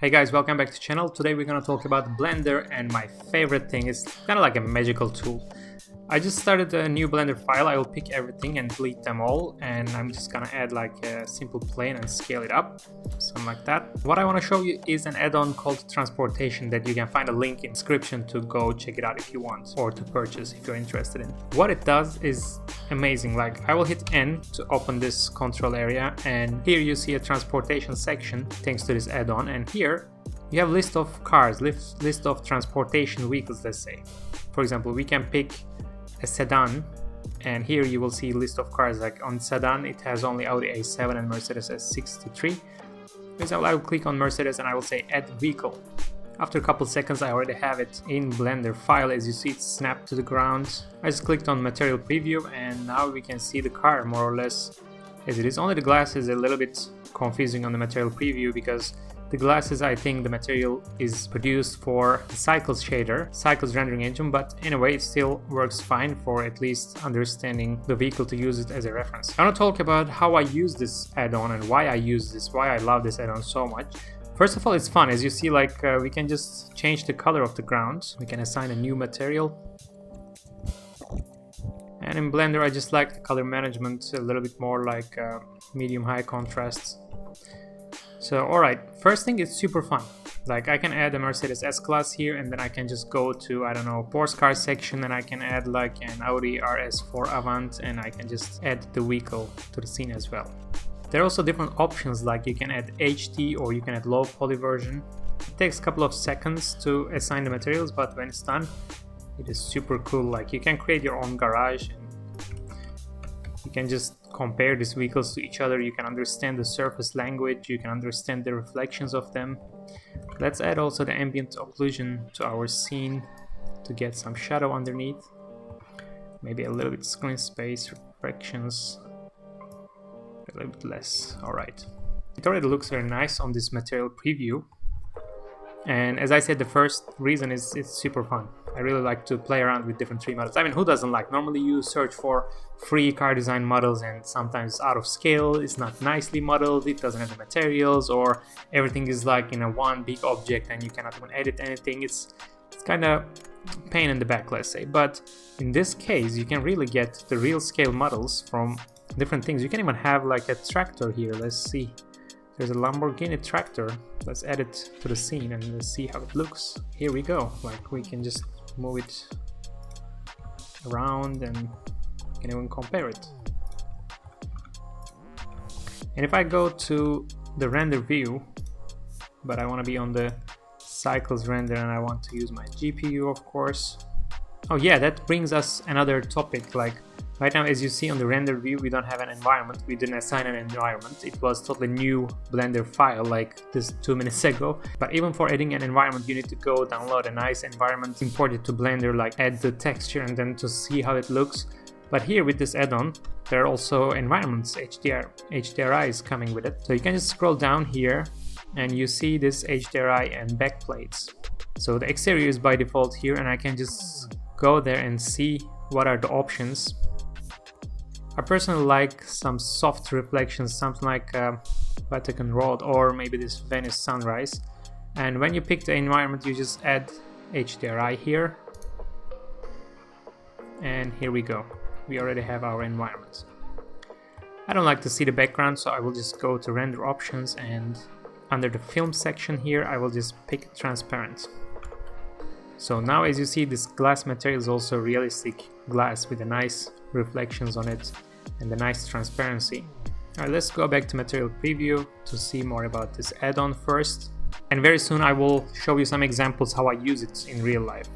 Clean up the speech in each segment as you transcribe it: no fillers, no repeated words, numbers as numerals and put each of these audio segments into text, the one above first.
Hey guys, welcome back to the channel. Today we're gonna talk about Blender, and my favorite thing is kind of like a magical tool. I just started a new Blender file. I will pick everything and delete them all, and I'm just gonna add like a simple plane and scale it up, something like that. What I want to show you is an add-on called Transportation that you can find a link in the description to go check it out if you want, or to purchase if you're interested in. What it does is amazing. Like, I will hit N to open this control area, and here you see a transportation section thanks to this add-on, and here you have list of cars, list of transportation vehicles, let's say. For example, we can pick a sedan, and here you will see list of cars. Like on sedan it has only Audi A7 and Mercedes S63. For example, I will click on Mercedes and I will say add vehicle. After a couple seconds I already have it in Blender file. As you see, it's snapped to the ground. I just clicked on material preview and now we can see the car more or less as it is. Only the glass is a little bit confusing on the material preview because the glasses, I think the material is produced for the Cycles shader, Cycles rendering engine, but anyway it still works fine for at least understanding the vehicle to use it as a reference. I want to talk about how I use this add-on and why I use this, why I love this add-on so much. First of all, it's fun. As you see, like we can just change the color of the ground. We can assign a new material. And in Blender I just like the color management a little bit more like medium high contrast. So alright, first thing, it's super fun. Like, I can add a Mercedes S-Class here, and then I can just go to, I don't know, sports car section, and I can add like an Audi RS4 Avant, and I can just add the vehicle to the scene as well. There are also different options, like you can add HD or you can add low poly version. It takes a couple of seconds to assign the materials, but when it's done, it is super cool. Like, you can create your own garage, and you can just compare these vehicles to each other. You can understand the surface language, you can understand the reflections of them. Let's add also the ambient occlusion to our scene to get some shadow underneath. Maybe a little bit screen space, reflections, a little bit less. Alright. It already looks very nice on this material preview. And as I said, the first reason is it's super fun. I really like to play around with different 3D models. I mean, who doesn't like? Normally you search for free car design models and sometimes out of scale, it's not nicely modeled, it doesn't have the materials, or everything is like in a one big object and you cannot even edit anything. It's kind of pain in the back, let's say. But in this case, you can really get the real scale models from different things. You can even have like a tractor here. Let's see. There's a Lamborghini tractor. Let's add it to the scene and let's see how it looks. Here we go. Like, we can just move it around and you can even compare it. And if I go to the render view, but I want to be on the Cycles render and I want to use my GPU, of course. Oh yeah, that brings us another topic. Like, right now, as you see on the render view, we don't have an environment. We didn't assign an environment. It was totally new Blender file like this 2 minutes ago. But even for adding an environment, you need to go download a nice environment, import it to Blender, like add the texture and then to see how it looks. But here with this add-on, there are also environments, HDRI is coming with it. So you can just scroll down here and you see this HDRI and backplates. So the exterior is by default here, and I can just go there and see what are the options. I personally like some soft reflections, something like Vatican Road or maybe this Venice sunrise. And when you pick the environment, you just add HDRI here. And here we go. We already have our environment. I don't like to see the background, so I will just go to render options, and under the film section here, I will just pick transparent. So now, as you see, this glass material is also realistic glass with a nice reflections on it and the nice transparency. Alright, let's go back to material preview to see more about this add-on first. And very soon I will show you some examples how I use it in real life.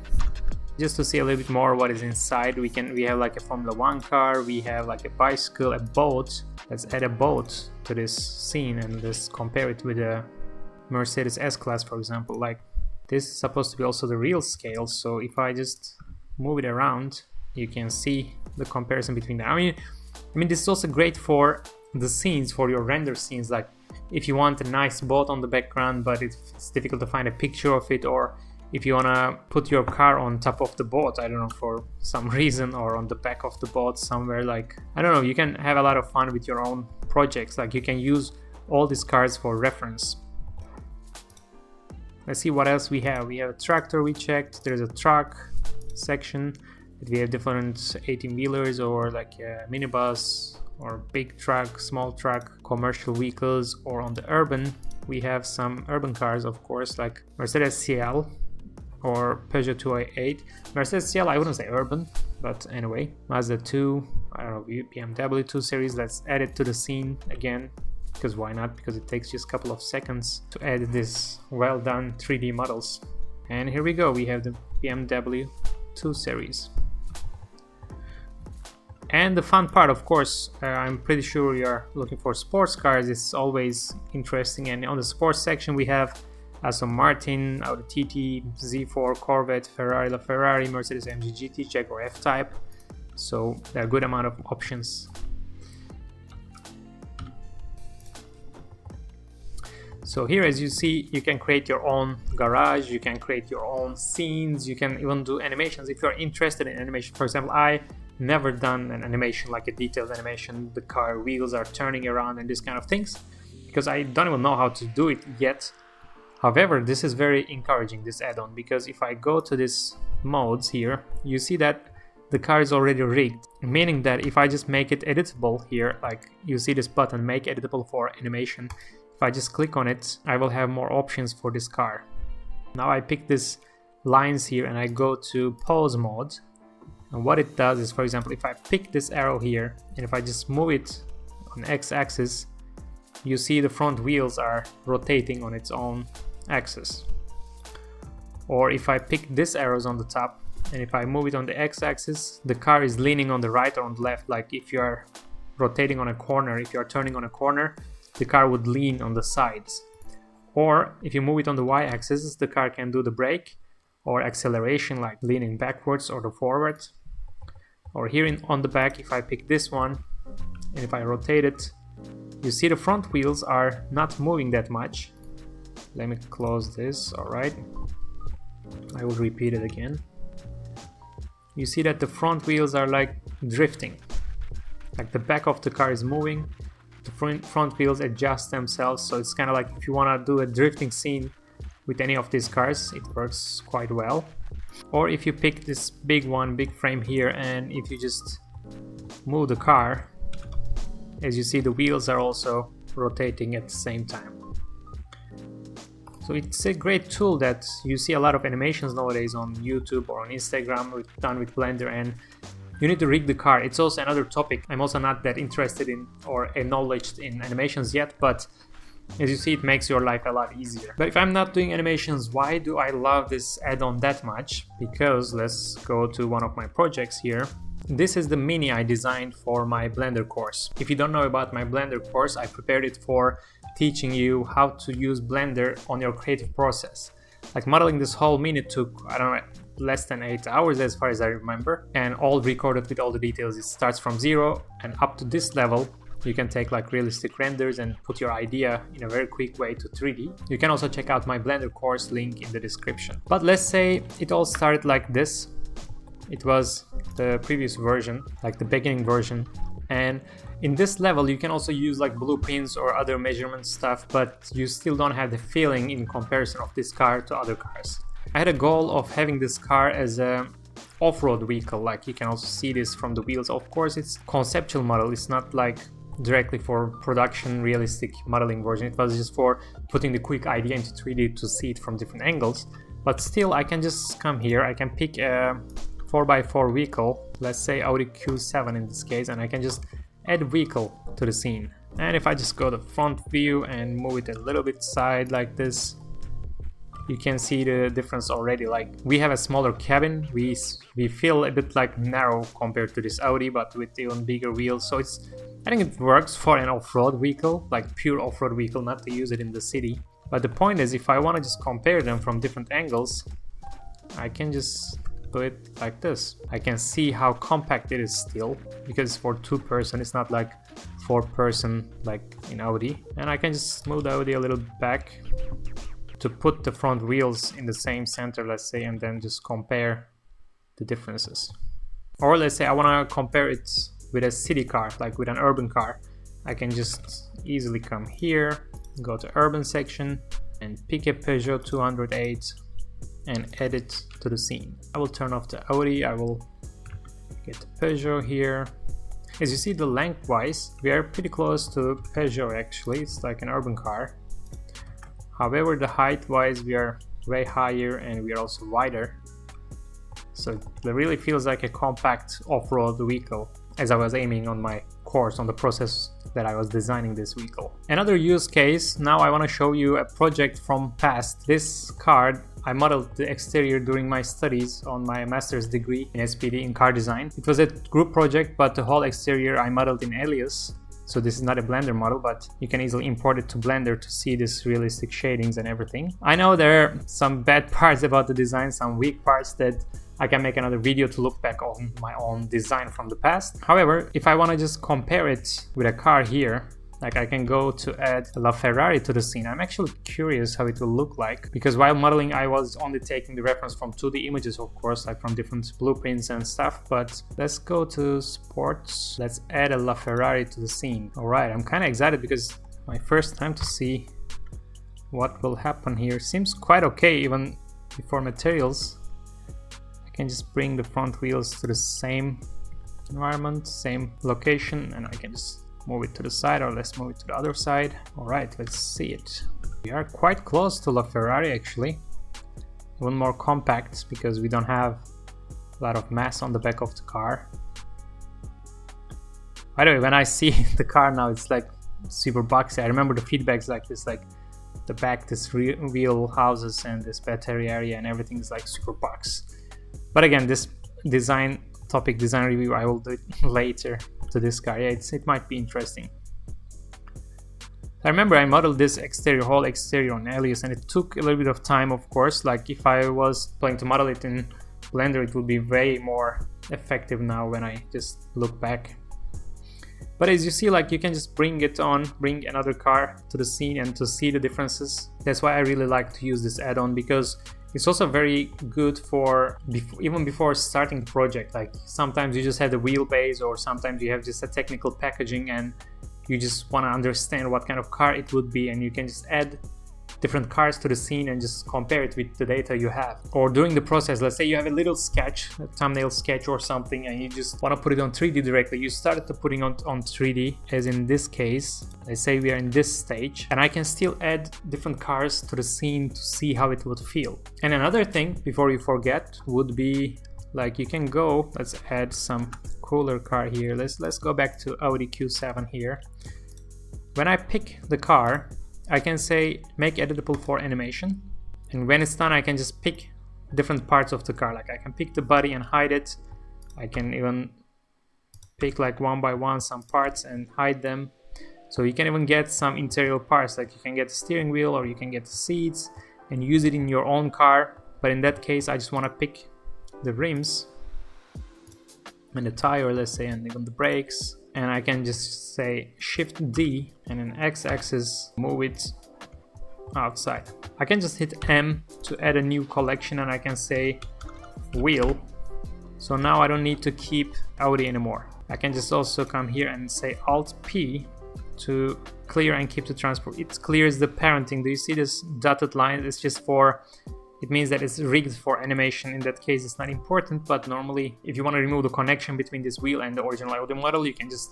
Just to see a little bit more what is inside, we have like a Formula 1 car, we have like a bicycle, a boat. Let's add a boat to this scene and let's compare it with a Mercedes S-Class, for example. Like, this is supposed to be also the real scale, so if I just move it around, you can see the comparison between them. I mean, this is also great for the scenes, for your render scenes. Like, if you want a nice boat on the background, but it's difficult to find a picture of it, or if you wanna put your car on top of the boat, I don't know, for some reason, or on the back of the boat somewhere, like, I don't know, you can have a lot of fun with your own projects. Like, you can use all these cars for reference. let's see what else we have. We have a tractor we checked. There's a truck section. We have different 18-wheelers or like a minibus or big truck, small truck, commercial vehicles, or on the urban we have some urban cars, of course, like Mercedes CL or Peugeot 208. Mercedes CL, I wouldn't say urban, but anyway. Mazda 2, I don't know, BMW 2 Series. Let's add it to the scene again, because why not? Because it takes just a couple of seconds to add this well done 3D models. And here we go, we have the BMW 2 Series. And the fun part, of course, I'm pretty sure you're looking for sports cars. It's always interesting. And on the sports section we have Aston Martin, Audi TT, Z4, Corvette, Ferrari, LaFerrari, Mercedes AMG GT, Jaguar F-Type. So there are a good amount of options. So here, as you see, you can create your own garage, you can create your own scenes, you can even do animations if you're interested in animation. For example, I never done an animation, like a detailed animation, the car wheels are turning around and this kind of things, because I don't even know how to do it yet. However, this is very encouraging, this add-on, because if I go to this modes here, you see that the car is already rigged, meaning that if I just make it editable here, like you see this button, make editable for animation, if I just click on it, I will have more options for this car. Now I pick this lines here and I go to pose mode. And what it does is, for example, if I pick this arrow here and if I just move it on x-axis, you see the front wheels are rotating on its own axis. Or if I pick this arrows on the top and if I move it on the x-axis, the car is leaning on the right or on the left. Like if you are rotating on a corner, if you are turning on a corner, the car would lean on the sides. Or if you move it on the y-axis, the car can do the brake or acceleration, like leaning backwards or the forward. Or here on the back, if I pick this one and if I rotate it, you see the front wheels are not moving that much. Let me close this. Alright, I will repeat it again. You see that the front wheels are like drifting, like the back of the car is moving, the front wheels adjust themselves. So it's kind of like if you want to do a drifting scene with any of these cars, it works quite well. Or if you pick this big frame here, and if you just move the car, as you see, the wheels are also rotating at the same time. So it's a great tool that you see a lot of animations nowadays on YouTube or on Instagram done with Blender, and you need to rig the car. It's also another topic. I'm also not that interested in or acknowledged in animations yet, but as you see, it makes your life a lot easier. But if I'm not doing animations, why do I love this add-on that much? Because let's go to one of my projects here. This is the mini I designed for my Blender course. If you don't know about my Blender course, I prepared it for teaching you how to use Blender on your creative process. Like modeling this whole mini took, I don't know, less than 8 hours as far as I remember, and all recorded with all the details. It starts from 0 and up to this level. You can take like realistic renders and put your idea in a very quick way to 3D. You can also check out my Blender course, link in the description. But let's say it all started like this. It was the previous version, like the beginning version. And in this level you can also use like blueprints or other measurement stuff, but you still don't have the feeling in comparison of this car to other cars. I had a goal of having this car as a off-road vehicle, like you can also see this from the wheels. Of course, it's conceptual model, it's not like directly for production realistic modeling version. It was just for putting the quick idea into 3D to see it from different angles. But still, I can just come here, I can pick a 4x4 vehicle, let's say Audi Q7 in this case, and I can just add vehicle to the scene. And if I just go to front view and move it a little bit side like this, you can see the difference already. Like we have a smaller cabin, we feel a bit like narrow compared to this Audi, but with even bigger wheels. So I think it works for an off-road vehicle, like pure off-road vehicle, not to use it in the city. But the point is, if I want to just compare them from different angles, I can just do it like this. I can see how compact it is still, because it's for 2-person, it's not like 4-person like in Audi. And I can just move the Audi a little back to put the front wheels in the same center, let's say, and then just compare the differences. Or let's say I want to compare it with a city car, like with an urban car. I can just easily come here, go to urban section, and pick a Peugeot 208 and add it to the scene. I will turn off the Audi, I will get the Peugeot here. As you see, the lengthwise, we are pretty close to Peugeot actually, it's like an urban car. However, the height-wise, we are way higher and we are also wider. So it really feels like a compact off-road vehicle, as I was aiming on my course, on the process that I was designing this vehicle. Another use case, now I want to show you a project from past. This car, I modeled the exterior during my studies on my master's degree in SPD in car design. It was a group project, but the whole exterior I modeled in Alias. So this is not a Blender model, but you can easily import it to Blender to see this realistic shadings and everything. I know there are some bad parts about the design, some weak parts that I can make another video to look back on my own design from the past. However, if I want to just compare it with a car here, like I can go to add a LaFerrari to the scene. I'm actually curious how it will look like, because while modeling I was only taking the reference from 2D images, of course, like from different blueprints and stuff. But let's go to sports. Let's add a LaFerrari to the scene. Alright, I'm kind of excited because my first time to see what will happen here. Seems quite okay even before materials. I can just bring the front wheels to the same environment, same location, and I can just move it to the side, or let's move it to the other side. Alright, let's see it. We are quite close to LaFerrari actually. Even more compact because we don't have a lot of mass on the back of the car. By the way, when I see the car now, it's like super boxy. I remember the feedbacks like this, like the back, this wheel houses and this battery area and everything is like super box. But again, this design review I will do it later to this car. Yeah, it might be interesting. I remember I modeled this whole exterior on Alias, and it took a little bit of time, of course. Like if I was planning to model it in Blender, it would be way more effective now when I just look back. But as you see, like you can just bring another car to the scene and to see the differences. That's why I really like to use this add-on, because it's also very good for even before starting the project. Like sometimes you just have the wheelbase, or sometimes you have just a technical packaging and you just want to understand what kind of car it would be, and you can just add different cars to the scene and just compare it with the data you have. Or during the process, let's say you have a little sketch, a thumbnail sketch or something, and you just want to put it on 3D directly. You started to putting on 3D, as in this case, let's say we are in this stage, and I can still add different cars to the scene to see how it would feel. And another thing, before you forget, would be like you can go, let's add some cooler car here. Let's go back to Audi Q7 here. When I pick the car, I can say make editable for animation, and when it's done I can just pick different parts of the car. Like I can pick the body and hide it. I can even pick like one by one some parts and hide them. So you can even get some interior parts, like you can get the steering wheel or you can get the seats and use it in your own car. But in that case I just want to pick the rims and the tire, let's say, and even the brakes. And I can just say Shift D and in X-axis move it outside. I can just hit M to add a new collection, and I can say wheel. So now I don't need to keep Audi anymore. I can just also come here and say Alt P to clear and keep the transport. It clears the parenting. Do you see this dotted line? It's just for, it means that it's rigged for animation. In that case it's not important, but normally if you want to remove the connection between this wheel and the original Audi model, you can just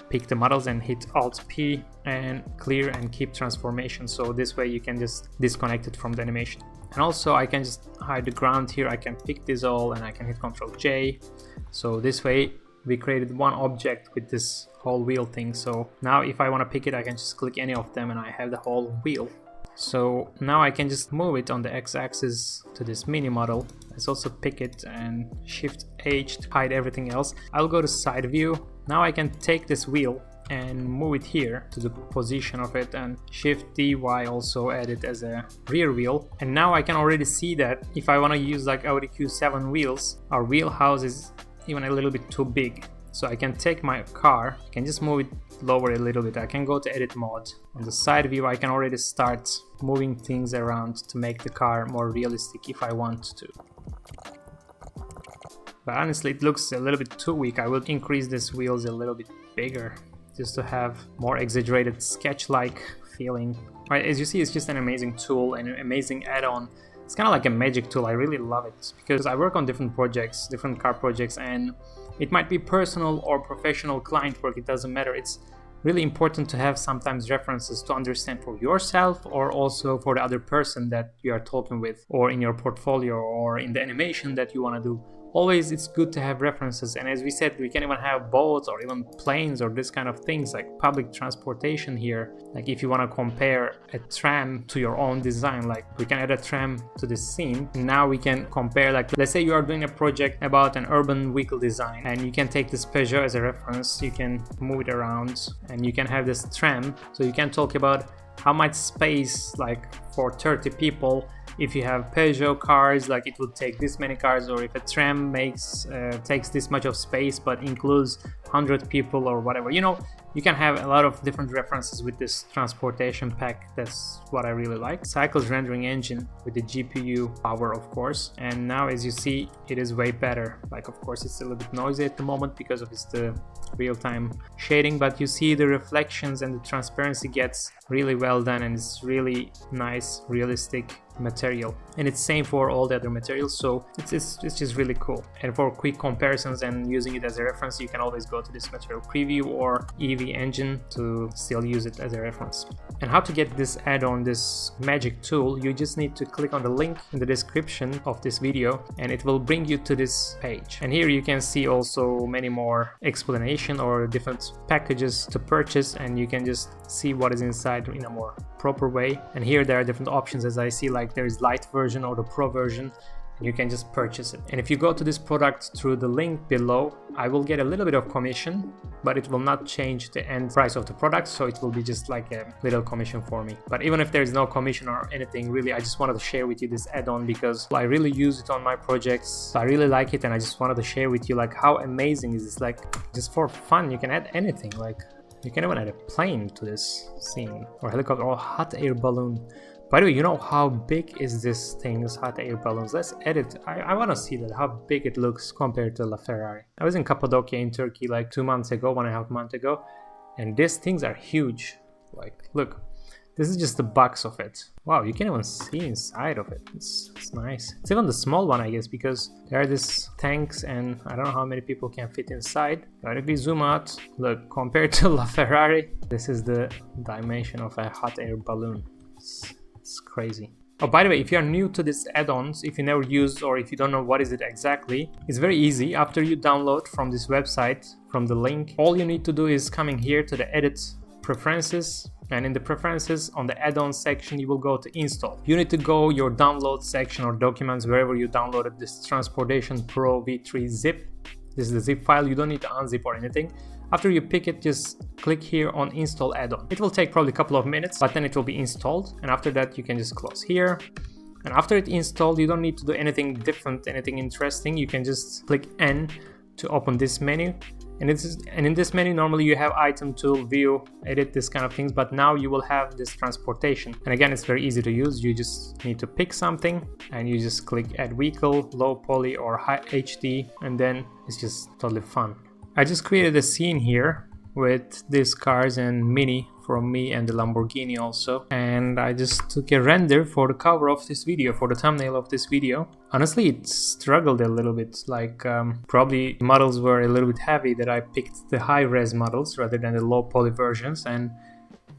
pick the models and hit Alt P and clear and keep transformation. So this way you can just disconnect it from the animation. And also I can just hide the ground here. I can pick this all and I can hit Ctrl J. So this way we created one object with this whole wheel thing. So now if I want to pick it, I can just click any of them and I have the whole wheel. So now I can just move it on the X-axis to this mini model. Let's also pick it and Shift H to hide everything else. I'll go to side view. Now I can take this wheel and move it here to the position of it, and Shift DY also add it as a rear wheel. And now I can already see that if I want to use like Audi Q7 wheels, our wheel house is even a little bit too big. So I can take my car, I can just move it lower a little bit. I can go to edit mode. On the side view I can already start moving things around to make the car more realistic if I want to. But honestly it looks a little bit too weak. I will increase these wheels a little bit bigger just to have more exaggerated sketch-like feeling. Right, as you see, it's just an amazing tool and an amazing add-on. It's kind of like a magic tool. I really love it because I work on different projects, different car projects, and it might be personal or professional client work, it doesn't matter. It's really important to have sometimes references to understand for yourself or also for the other person that you are talking with, or in your portfolio or in the animation that you want to do. Always it's good to have references, and as we said, we can even have boats or even planes or this kind of things like public transportation here. Like if you want to compare a tram to your own design, like we can add a tram to this scene. Now we can compare, like let's say you are doing a project about an urban vehicle design and you can take this Peugeot as a reference, you can move it around and you can have this tram, so you can talk about how much space, like for 30 people, if you have Peugeot cars, like it would take this many cars, or if a tram takes this much of space but includes 100 people or whatever. You know, you can have a lot of different references with this transportation pack. That's what I really like. Cycles rendering engine with the GPU power, of course. And now as you see, it is way better. Like of course it's a little bit noisy at the moment because of the real-time shading, but you see the reflections and the transparency gets really well done, and it's really nice, realistic material. And it's same for all the other materials, so it's just really cool. And for quick comparisons and using it as a reference, you can always go to this material preview or EV engine to still use it as a reference. And how to get this add-on, this magic tool, you just need to click on the link in the description of this video and it will bring you to this page. And here you can see also many more explanation or different packages to purchase, and you can just see what is inside in a more proper way. And here there are different options, as I see, like there is light version or the pro version, and you can just purchase it. And if you go to this product through the link below, I will get a little bit of commission, but it will not change the end price of the product, so it will be just like a little commission for me. But even if there is no commission or anything, really I just wanted to share with you this add-on because I really use it on my projects. I really like it, and I just wanted to share with you like how amazing is this. Like just for fun, you can add anything. Like you can even add a plane to this scene, or a helicopter, or a hot air balloon. By the way, you know how big is this thing, this hot air balloons? Let's edit. I want to see that, how big it looks compared to LaFerrari. I was in Cappadocia in Turkey like 2 months ago, 1.5 months ago, and these things are huge. Like, look, this is just the box of it. Wow, you can even see inside of it. It's nice. It's even the small one, I guess, because there are these tanks and I don't know how many people can fit inside. But if we zoom out, look, compared to LaFerrari, this is the dimension of a hot air balloon. It's crazy. Oh, by the way, if you are new to these add-ons, if you never used or if you don't know what is it exactly, it's very easy. After you download from this website, from the link, all you need to do is coming here to the edit preferences, and in the preferences on the add-on section you will go to install. You need to go your download section or documents wherever you downloaded this Transportation Pro V3 zip. This is the zip file. You don't need to unzip or anything. After you pick it, just click here on install add-on. It will take probably a couple of minutes, but then it will be installed, and after that you can just close here. And after it's installed, you don't need to do anything different, anything interesting. You can just click N to open this menu. And in this menu normally you have item tool, view, edit, this kind of things, but now you will have this transportation. And again, it's very easy to use. You just need to pick something and you just click add vehicle, low poly or high HD, and then it's just totally fun. I just created a scene here with these cars and Mini from me and the Lamborghini also, and I just took a render for the cover of this video, for the thumbnail of this video. Honestly, it struggled a little bit, like probably models were a little bit heavy, that I picked the high res models rather than the low poly versions, and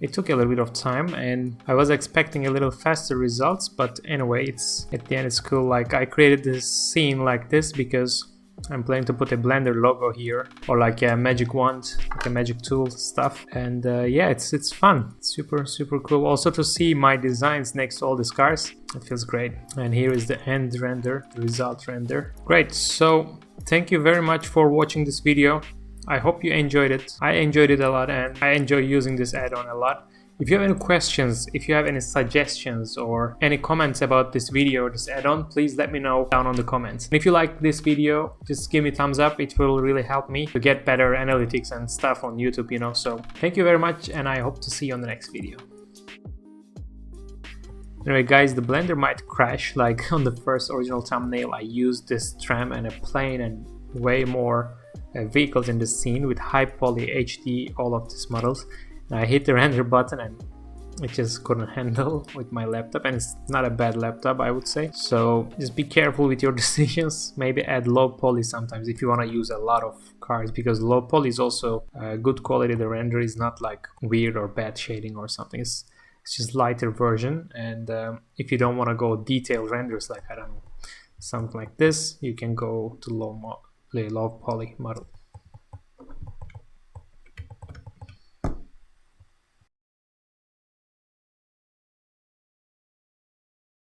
it took a little bit of time and I was expecting a little faster results, but anyway, at the end it's cool. Like I created this scene like this because I'm planning to put a Blender logo here, or like a magic wand, like a magic tool stuff, and yeah, it's fun. It's super cool. Also to see my designs next to all these cars, it feels great. And here is the end render, the result render. Great, so thank you very much for watching this video. I hope you enjoyed it. I enjoyed it a lot and I enjoy using this add-on a lot. If you have any questions, if you have any suggestions or any comments about this video or this add-on, please let me know down on the comments. And if you like this video, just give me a thumbs up. It will really help me to get better analytics and stuff on YouTube, you know. So thank you very much and I hope to see you on the next video. Anyway guys, the Blender might crash, like on the first original thumbnail I used this tram and a plane and way more vehicles in the scene with high poly HD, all of these models. I hit the render button and it just couldn't handle with my laptop, and it's not a bad laptop, I would say. So just be careful with your decisions. Maybe add low poly sometimes if you want to use a lot of cars, because low poly is also good quality. The render is not like weird or bad shading or something. It's just lighter version. And if you don't want to go detailed renders, like I don't know, something like this, you can go to low poly model.